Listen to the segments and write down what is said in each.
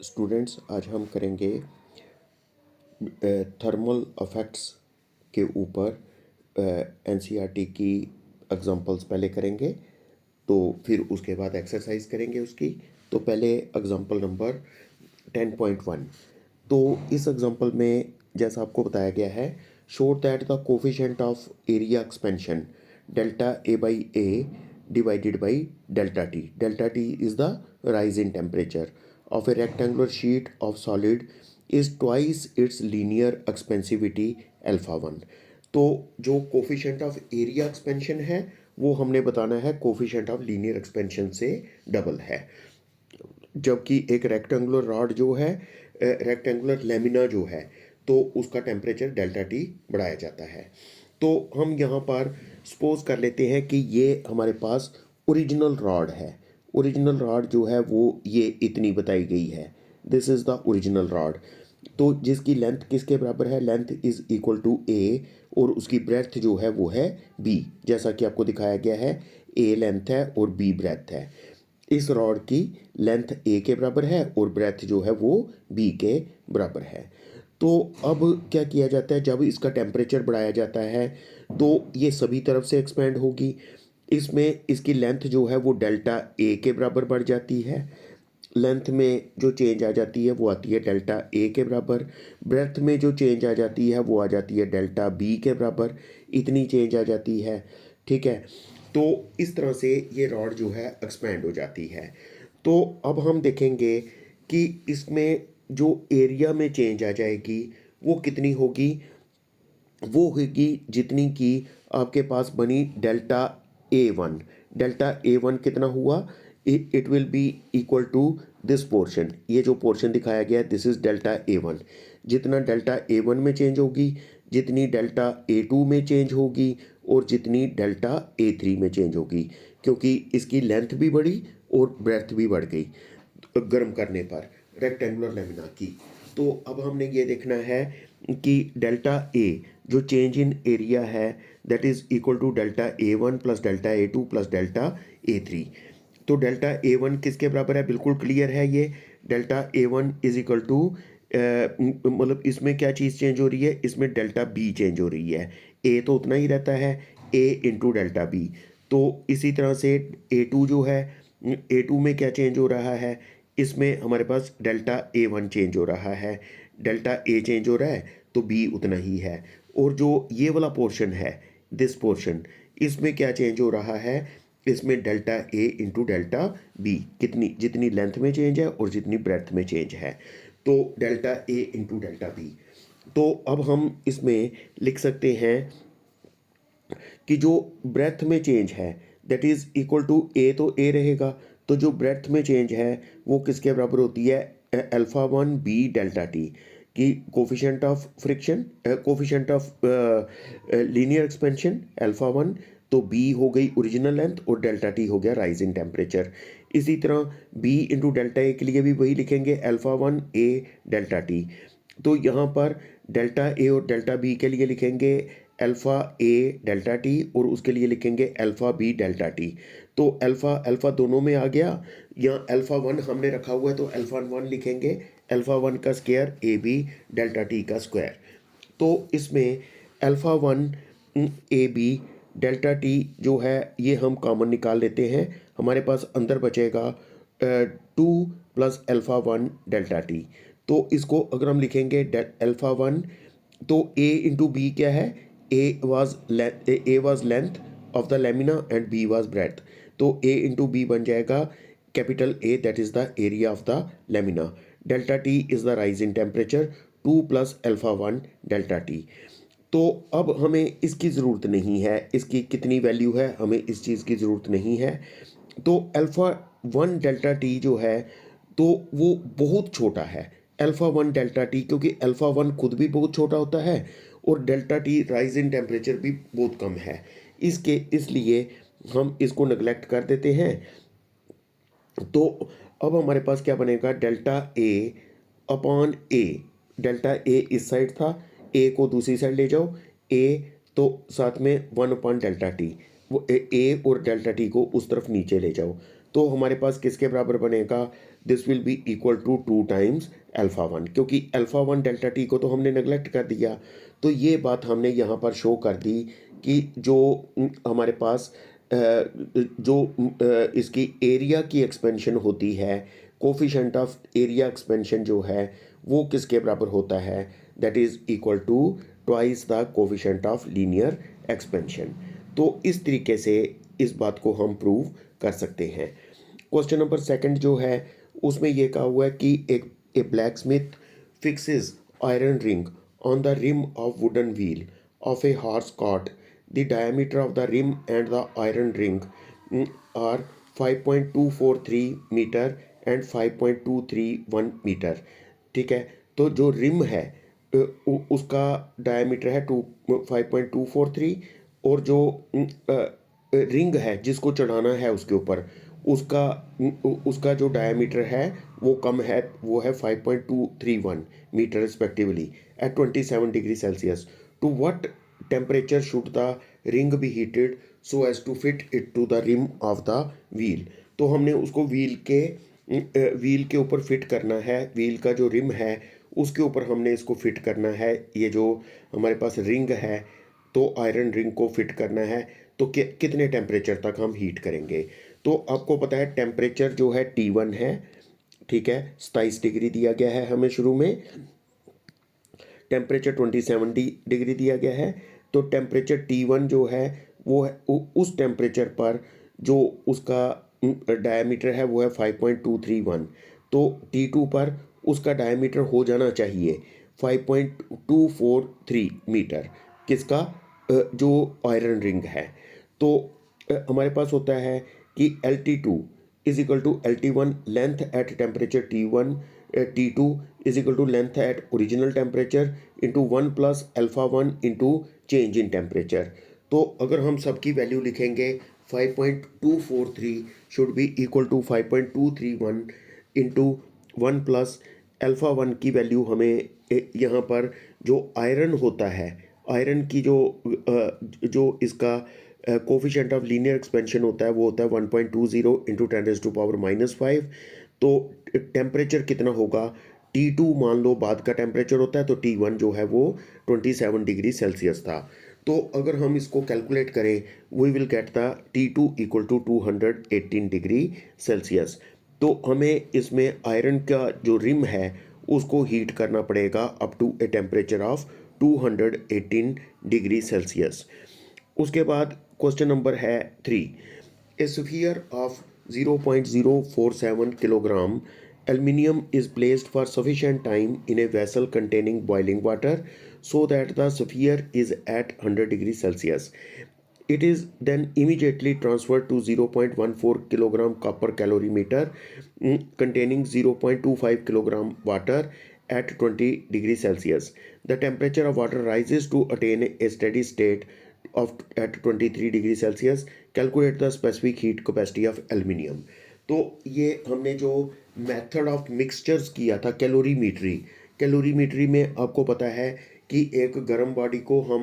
Students, आज हम करेंगे थर्मल इफेक्ट्स के ऊपर एनसीईआरटी की एग्जांपल्स पहले करेंगे, तो फिर उसके बाद एक्सरसाइज करेंगे उसकी। तो पहले एग्जांपल नंबर 10.1। तो इस एग्जांपल में जैसा आपको बताया गया है, show that the coefficient of area expansion delta A by A divided by delta t. Delta t is the rise in temperature of a rectangular sheet of solid is twice its linear expansivity alpha 1. तो जो coefficient of area expansion है वो हमने बताना है coefficient of linear expansion से double है, जबकि एक रेक्टेंगुलर रॉड जो है, रेक्टेंगुलर लेमिना जो है, तो उसका टेम्परेचर डेल्टा टी बढ़ाया जाता है। तो हम यहाँ पर सपोज कर लेते हैं कि ये हमारे पास ओरिजिनल रॉड है। ओरिजिनल रॉड जो है वो ये इतनी बताई गई है, this is the original rod. तो जिसकी लेंथ किसके बराबर है, लेंथ इज़ इक्वल टू ए, और उसकी ब्रेथ जो है वो है बी, जैसा कि आपको दिखाया गया है। ए लेंथ है और बी ब्रेथ है। इस रॉड की लेंथ ए के बराबर है और ब्रेथ जो है वो बी के बराबर है। तो अब क्या किया जाता है, जब इसका टेम्परेचर बढ़ाया जाता है तो ये सभी तरफ से एक्सपेंड होगी। इसमें इसकी लेंथ जो है वो डेल्टा ए के बराबर बढ़ जाती है। लेंथ में जो चेंज आ जाती है वो आती है डेल्टा ए के बराबर। ब्रेथ में जो चेंज आ जाती है वो आ जाती है डेल्टा बी के बराबर। इतनी चेंज आ जाती है, ठीक है। तो इस तरह से ये रॉड जो है एक्सपेंड हो जाती है। तो अब हम देखेंगे कि इसमें जो एरिया में चेंज आ जाएगी वो कितनी होगी। वो होगी जितनी कि आपके पास बनी delta A one. Delta A one कितना हुआ, it will be equal to this portion. ये जो पोर्शन दिखाया गया है this is delta A one. जितना डेल्टा ए वन में चेंज होगी, जितनी डेल्टा ए टू में चेंज होगी, और जितनी डेल्टा ए थ्री में चेंज होगी, क्योंकि इसकी लेंथ भी बढ़ी और ब्रेथ भी बढ़ गई गर्म करने पर रेक्टेंगुलर लेमिना की। तो अब हमने ये देखना है कि डेल्टा ए जो चेंज इन एरिया है that is equal to delta A one plus delta A two plus delta A three. तो डेल्टा ए वन किसके बराबर है, बिल्कुल क्लियर है ये। Delta A one is equal to, मतलब इसमें क्या चीज़ चेंज हो रही है, इसमें डेल्टा बी चेंज हो रही है। ए तो उतना ही रहता है, ए इंटू डेल्टा बी। तो इसी तरह से ए टू जो है, ए टू में क्या चेंज हो रहा है, इसमें हमारे पास डेल्टा ए वन चेंज हो रहा है, डेल्टा ए चेंज हो रहा है, तो बी उतना ही है। और जो ये वाला पोर्शन है, दिस पोर्शन, इसमें क्या चेंज हो रहा है, इसमें delta A into delta B, कितनी जितनी लेंथ में चेंज है और जितनी ब्रेथ में चेंज है, तो डेल्टा ए इंटू डेल्टा बी। तो अब हम इसमें लिख सकते हैं कि जो ब्रेथ में चेंज है दैट इज इक्वल टू ए, तो ए रहेगा। तो जो ब्रेथ में चेंज है वो किसके बराबर होती है, alpha one B delta T की coefficient of friction, coefficient of linear expansion alpha one. तो बी हो गई ओरिजिनल लेंथ और डेल्टा टी हो गया राइज इन टेम्परेचर। इसी तरह बी इंटू डेल्टा ए के लिए भी वही लिखेंगे, अल्फा वन ए डेल्टा टी। तो यहाँ पर डेल्टा ए और डेल्टा बी के लिए लिखेंगे अल्फ़ा ए डेल्टा टी और उसके लिए लिखेंगे अल्फ़ा बी डेल्टा टी। तो अल्फ़ा अल्फ़ा दोनों में आ गया। यहाँ अल्फ़ा वन हमने रखा हुआ है तो अल्फ़ा वन लिखेंगे, अल्फ़ा वन का square A B delta T का स्क्वायर। तो इसमें alpha one A B delta T जो है ये हम कॉमन निकाल लेते हैं। हमारे पास अंदर बचेगा two plus alpha one delta T. तो इसको अगर हम लिखेंगे अल्फ़ा वन, तो ए इंटू बी क्या है, A was length of the lamina and B was breadth. तो ए इंटू बी बन जाएगा capital A that is the area of the lamina. Delta T is the rise in temperature, two plus alpha one delta T. तो अब हमें इसकी ज़रूरत नहीं है, इसकी कितनी वैल्यू है हमें इस चीज़ की ज़रूरत नहीं है। तो अल्फ़ा वन डेल्टा टी जो है तो वो बहुत छोटा है, अल्फ़ा वन डेल्टा टी, क्योंकि अल्फ़ा वन खुद भी बहुत छोटा होता है और delta T rise in temperature भी बहुत कम है। इसलिए हम इसको नेगलेक्ट कर देते हैं। तो अब हमारे पास क्या बनेगा, delta A upon A. Delta A इस साइड था, ए को दूसरी साइड ले जाओ, ए तो साथ में वन अपॉन डेल्टा टी, वो ए और डेल्टा टी को उस तरफ नीचे ले जाओ। तो हमारे पास किसके बराबर बनेगा, this will be equal to 2 times alpha 1, क्योंकि अल्फ़ा 1 डेल्टा टी को तो हमने नेगलेक्ट कर दिया। तो ये बात हमने यहाँ पर शो कर दी कि जो हमारे पास इसकी एरिया की एक्सपेंशन होती है, कोफिशिएंट ऑफ एरिया एक्सपेंशन जो है वो किसके बराबर होता है, that is equal to twice the coefficient of linear expansion. तो इस तरीके से इस बात को हम प्रूव कर सकते हैं। क्वेश्चन नंबर सेकंड जो है उसमें ये कहा हुआ है कि a blacksmith fixes iron ring on the rim of wooden wheel of a horse cart. The diameter of the rim and the iron ring are 5.243 metre and 5.231 metre. ठीक है, तो जो रिम है उसका डायमीटर है 5.243, और जो ring है जिसको चढ़ाना है उसके ऊपर उसका उसका जो डायमीटर है वो कम है, वो है 5.231 metre respectively at 27 degree Celsius. To what temperature should the ring be heated so as to fit it to the rim of the wheel. तो हमने उसको व्हील के ऊपर फिट करना है, व्हील का जो रिम है उसके ऊपर हमने इसको फिट करना है। ये जो हमारे पास रिंग है तो आयरन रिंग को फिट करना है, तो कितने टेम्परेचर तक हम हीट करेंगे। तो आपको पता है टेम्परेचर जो है T1 है, ठीक है, 27 डिग्री दिया गया है हमें शुरू में, टेम्परेचर 27 डिग्री दिया गया है। तो टेम्परेचर T1 जो है वो है उस टेम्परेचर पर जो उसका डायमीटर है वो है 5.231। तो T2 पर उसका डायमीटर हो जाना चाहिए 5.243 मीटर, किसका जो आयरन रिंग है। तो हमारे पास होता है कि LT2 is equal to LT1 length at temperature T1, T2 is equal to length at original temperature into 1 plus alpha 1 into change in temperature. तो अगर हम सबकी वैल्यू लिखेंगे 5.243 should be equal to 5.231 into 1 plus alpha 1 की value हमें यहाँ पर जो आयरन होता है, आयरन की जो इसका कोफिशिएंट ऑफ लीनियर एक्सपेंशन होता है वो होता है 1.20 इंटू 10⁻⁻5। तो टेम्परेचर कितना होगा, T2 मान लो बाद का टेम्परेचर होता है, तो T1 जो है वो 27 डिग्री सेल्सियस था। तो अगर हम इसको कैलकुलेट करें we will get the T2 equal to 218 degree Celsius. तो हमें इसमें आयरन का जो रिम है उसको हीट करना पड़ेगा up to a temperature of 218 degree Celsius. उसके बाद क्वेश्चन नंबर है 3, a sphere of 0.047 kilogram aluminium is placed for sufficient time in a vessel containing boiling water so that the sphere is at 100 degrees Celsius. It is then immediately transferred to 0.14 kilogram copper calorimeter containing 0.25 kilogram water at 20 degrees Celsius. The temperature of water rises to attain a steady state of at 23 degree Celsius. Calculate the specific heat capacity of aluminium. तो ये हमने जो method of mixtures किया था calorimetry में आपको पता है कि एक गर्म बॉडी को हम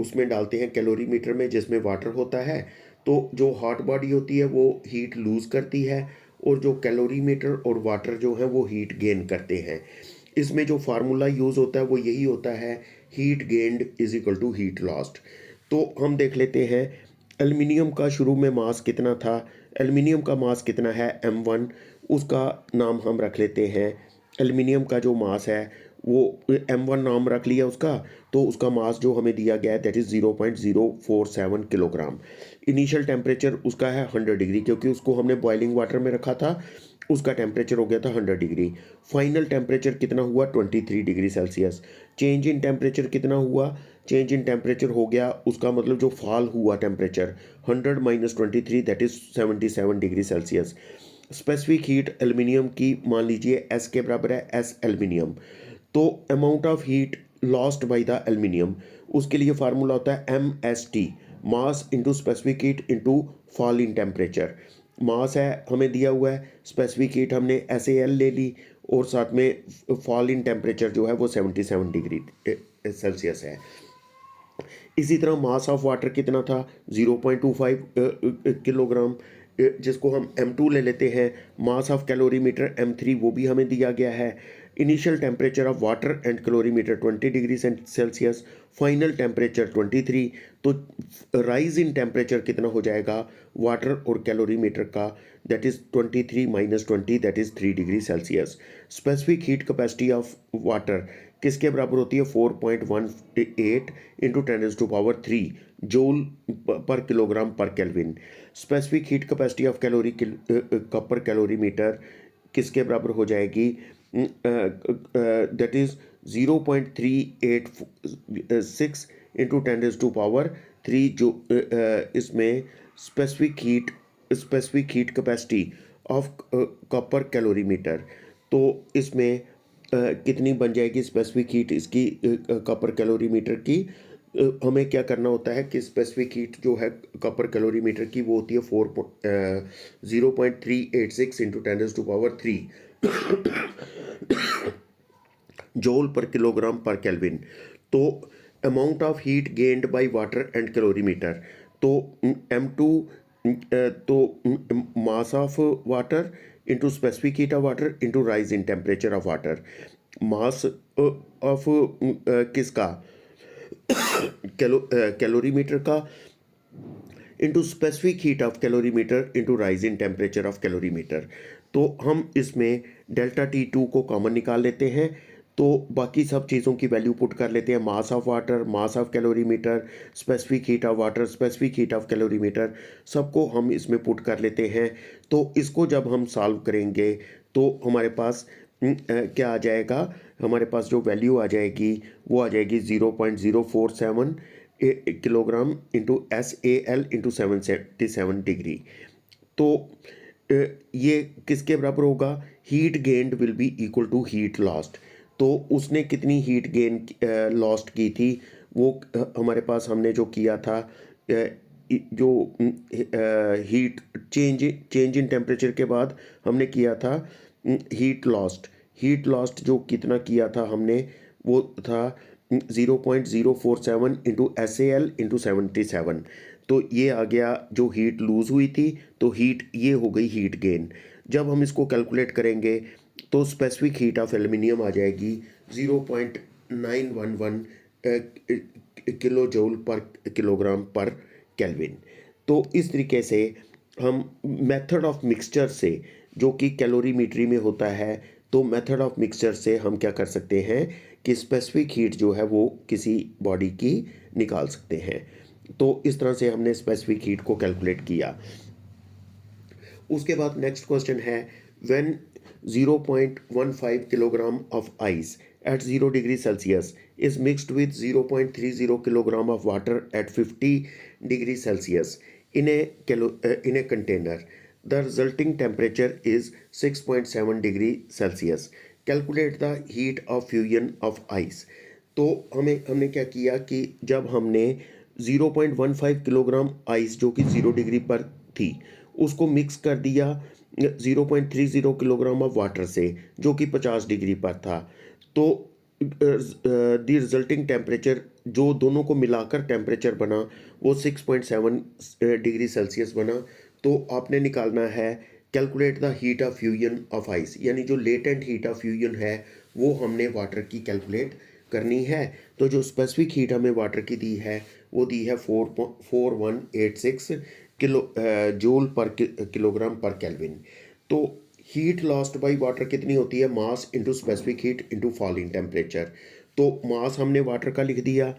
उसमें डालते हैं कैलोरीमीटर में जिसमें वाटर होता है, तो जो हॉट बॉडी होती है वो हीट लूज़ करती है और जो कैलोरीमीटर और वाटर जो है वो हीट गेन करते हैं। इसमें जो फार्मूला यूज़ होता है वो यही होता है, heat gained is equal to heat lost. तो हम देख लेते हैं एल्युमिनियम का शुरू में मास कितना था। एल्युमिनियम का मास कितना है M1, उसका नाम हम रख लेते हैं, एल्युमिनियम का जो मास है वो M1 नाम रख लिया उसका, तो उसका मास जो हमें दिया गया है that is 0.047 kilogram. Initial temperature उसका है 100 डिग्री, क्योंकि उसको हमने बॉइलिंग वाटर में रखा था, उसका टेम्परेचर हो गया था 100 डिग्री। फाइनल टेम्परेचर कितना हुआ 23 degree Celsius. Change in temperature कितना हुआ, चेंज इन टेम्परेचर हो गया उसका मतलब जो फॉल हुआ temperature 100 minus 23 that is 77 degree Celsius. Specific heat aluminium की मान लीजिए S के बराबर है, S एल्युमिनियम। तो amount of heat lost by the aluminium, उसके लिए फार्मूला होता है MST, mass into specific heat into fall in temperature. Mass है हमें दिया हुआ है, स्पेसिफिक हीट हमने SAL ले ली और साथ में फॉल इन टेम्परेचर जो है वो 77 डिग्री सेल्सियस है। इसी तरह मास ऑफ वाटर कितना था 0.25 किलोग्राम जिसको हम M2 ले लेते हैं, मास ऑफ कैलोरीमीटर M3 वो भी हमें दिया गया है, initial temperature of water and calorimeter 20 degree Celsius, final temperature 23। तो राइज इन टेम्परेचर कितना हो जाएगा वाटर और कैलोरीमीटर का, that is 23 minus 20 that is 3 degree Celsius. Specific heat capacity of water किसके बराबर होती है 4.18 इंटू 10⁻³ जूल पर किलोग्राम पर kelvin. Specific heat capacity of calorie पर कैलोरीमीटर किसके बराबर हो जाएगी, दैट इज 0.386 इंटू 10⁻³ जो इसमें specific heat capacity of copper calorimeter. तो इसमें कितनी बन जाएगी स्पेसिफिक हीट इसकी कॉपर कैलोरीमीटर की, हमें क्या करना होता है कि स्पेसिफिक हीट जो है कॉपर कैलोरीमीटर की वो होती है 0.386 इंटू 10⁻³ जूल पर किलोग्राम पर केल्विन। तो amount of heat gained by water and calorimeter, तो M2 तो mass of water into specific heat of water into rise in temperature of water, mass of किसका कैलोरीमीटर का into specific heat of calorimeter into rise in temperature of calorimeter. तो हम इसमें delta T2 को common निकाल लेते हैं, तो बाकी सब चीज़ों की वैल्यू पुट कर लेते हैं, मास of water, mass of calorimeter, specific heat of water, specific heat of calorimeter, सबको हम इसमें पुट कर लेते हैं। तो इसको जब हम सॉल्व करेंगे तो हमारे पास क्या आ जाएगा, हमारे पास जो वैल्यू आ जाएगी वो आ जाएगी 0.047 kilogram into SAL into 777 degree. तो ये किसके बराबर होगा, heat gained will be equal to heat lost. तो उसने कितनी हीट गेन लॉस्ट की थी वो हमारे पास हमने जो किया था जो हीट चेंज इन टेम्परेचर के बाद हमने किया था हीट लॉस्ट जो कितना किया था हमने वो था 0.047 इंटू SAL इंटू 77। तो ये आ गया जो हीट लूज़ हुई थी, तो हीट ये हो गई हीट गेन। जब हम इसको कैलकुलेट करेंगे तो स्पेसिफिक हीट ऑफ एल्युमिनियम आ जाएगी 0.911 किलो जूल पर किलोग्राम पर केल्विन। तो इस तरीके से हम मेथड ऑफ मिक्सचर से, जो कि कैलोरीमीट्री में होता है, तो मेथड ऑफ मिक्सचर से हम क्या कर सकते हैं कि स्पेसिफिक हीट जो है वो किसी बॉडी की निकाल सकते हैं। तो इस तरह से हमने स्पेसिफिक हीट को कैलकुलेट किया। उसके बाद नेक्स्ट क्वेश्चन है, when 0.15 kilogram of ice at 0 degree Celsius is mixed with 0.30 kilogram of water at 50 degree Celsius in a container. The resulting temperature is 6.7 degree Celsius. Calculate the heat of fusion of ice. तो हमने क्या किया कि जब हमने 0.15 kilogram ice जो कि 0 degree पर थी उसको मिक्स कर दिया 0.30 किलोग्राम ऑफ वाटर से जो कि 50 डिग्री पर था, तो द रिजल्टिंग टेम्परेचर जो दोनों को मिलाकर टेम्परेचर बना वो 6.7 डिग्री सेल्सियस बना। तो आपने निकालना है calculate the heat of fusion of ice, यानी जो लेटेंट हीट ऑफ फ्यूजन है वो हमने वाटर की कैलकुलेट करनी है। तो जो स्पेसिफिक हीट हमें वाटर की दी है वो दी है 4186 जूल पर किलोग्राम पर केल्विन। तो हीट लॉस्ट बाय वाटर कितनी होती है, मास into specific heat into fall in temperature. तो मास हमने वाटर का लिख दिया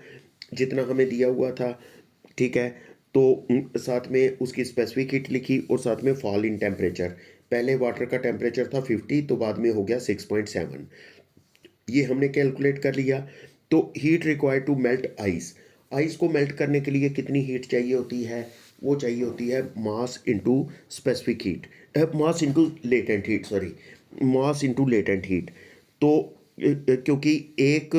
जितना हमें दिया हुआ था, ठीक है। तो साथ में उसकी स्पेसिफिक हीट लिखी और साथ में फॉल इन टेम्परेचर। पहले वाटर का टेम्परेचर था 50 तो बाद में हो गया 6.7, ये हमने कैलकुलेट कर लिया। तो heat required to melt ice को मेल्ट करने के लिए कितनी हीट चाहिए होती है, वो चाहिए होती है मास इंटू स्पेसिफिक हीट, मास into latent heat, sorry mass into latent heat. तो क्योंकि 1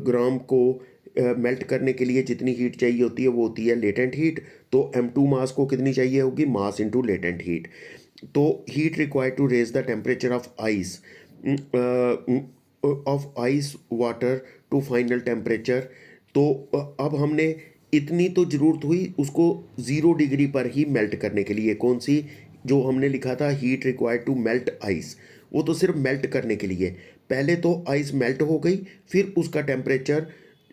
ग्राम को मेल्ट करने के लिए जितनी हीट चाहिए होती है वो होती है लेटेंट हीट, तो M2 मास को कितनी चाहिए होगी, मास इंटू लेटेंट हीट। तो heat required to raise the temperature of ice water to final temperature. तो अब हमने इतनी तो ज़रूरत हुई उसको 0 डिग्री पर ही मेल्ट करने के लिए, कौन सी जो हमने लिखा था heat required to melt ice, वो तो सिर्फ मेल्ट करने के लिए। पहले तो आइस मेल्ट हो गई, फिर उसका टेम्परेचर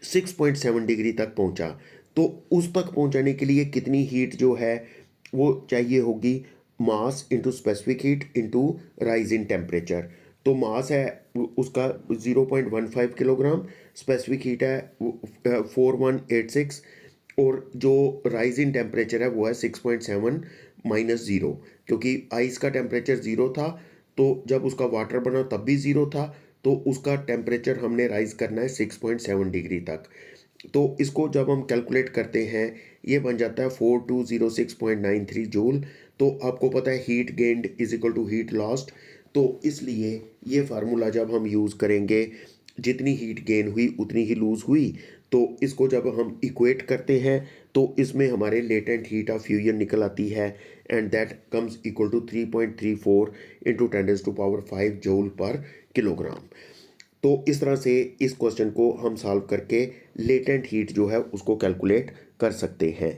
6.7 डिग्री तक पहुंचा। तो उस तक पहुंचाने के लिए कितनी हीट जो है वो चाहिए होगी, mass into specific heat into rise in temperature. तो मास है उसका 0.15 किलोग्राम, स्पेसिफिक हीट है 4186, और जो राइज इन टेम्परेचर है वो है 6.7 माइनस ज़ीरो, क्योंकि आइस का टेम्परेचर ज़ीरो था, तो जब उसका वाटर बना तब भी ज़ीरो था, तो उसका टेम्परेचर हमने राइज करना है 6.7 डिग्री तक। तो इसको जब हम कैलकुलेट करते हैं, ये बन जाता है 4206.93 जूल। तो आपको पता है heat gained is equal to heat lost, तो इसलिए ये फार्मूला जब हम यूज़ करेंगे, जितनी हीट गेन हुई उतनी ही लूज़ हुई। तो इसको जब हम इक्वेट करते हैं तो इसमें हमारे लेटेंट हीट ऑफ फ्यूजन निकल आती है, and that comes equal to 3.34 into 10⁵ joule पर किलोग्राम। तो इस तरह से इस क्वेश्चन को हम सॉल्व करके लेटेंट हीट जो है उसको कैलकुलेट कर सकते हैं।